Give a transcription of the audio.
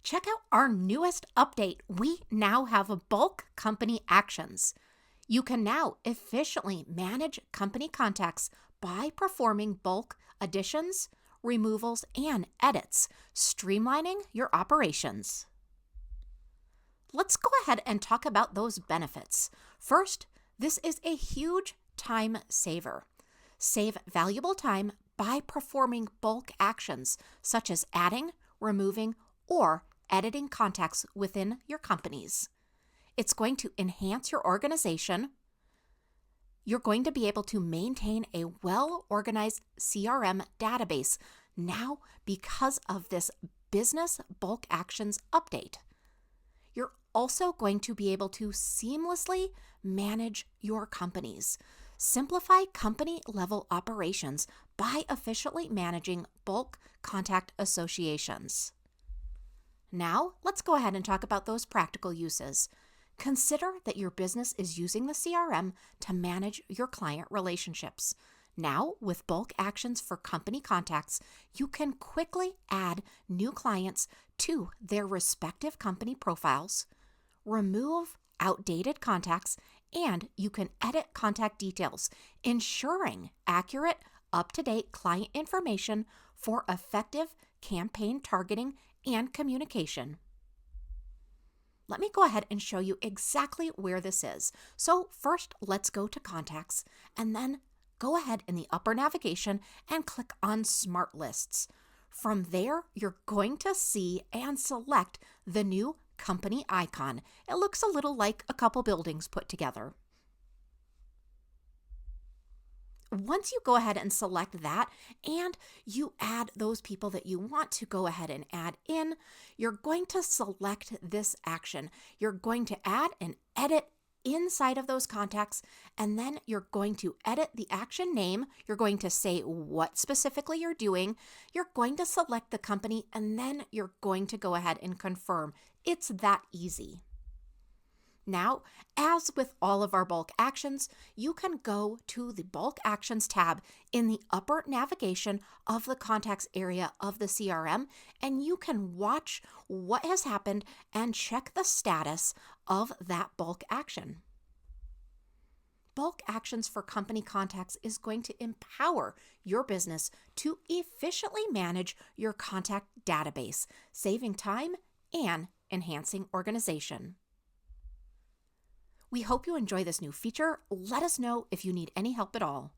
Check out our newest update. We now have bulk company actions. You can now efficiently manage company contacts by performing bulk additions, removals, and edits, streamlining your operations. Let's go ahead and talk about those benefits. First, this is a huge time saver. Save valuable time by performing bulk actions such as adding, removing, or editing contacts within your companies. It's going to enhance your organization. You're going to be able to maintain a well-organized CRM database now because of this business bulk actions update. You're also going to be able to seamlessly manage your companies. Simplify company-level operations by efficiently managing bulk contact associations. Now, let's go ahead and talk about those practical uses. Consider that your business is using the CRM to manage your client relationships. Now, with bulk actions for company contacts, you can quickly add new clients to their respective company profiles, remove outdated contacts, and you can edit contact details, ensuring accurate, up-to-date client information for effective campaign targeting and communication. Let me go ahead and show you exactly where this is. So first, let's go to Contacts, and then go ahead in the upper navigation and click on Smart Lists. From there, you're going to see and select the new company icon. It looks a little like a couple buildings put together. Once you go ahead and select that and you add those people that you want to go ahead and add in, you're going to select this action. You're going to add and edit inside of those contacts, and then you're going to edit the action name. You're going to say what specifically you're doing. You're going to select the company, and then you're going to go ahead and confirm. It's that easy. Now, as with all of our bulk actions, you can go to the Bulk Actions tab in the upper navigation of the Contacts area of the CRM, and you can watch what has happened and check the status of that bulk action. Bulk actions for company contacts is going to empower your business to efficiently manage your contact database, saving time and enhancing organization. We hope you enjoy this new feature. Let us know if you need any help at all.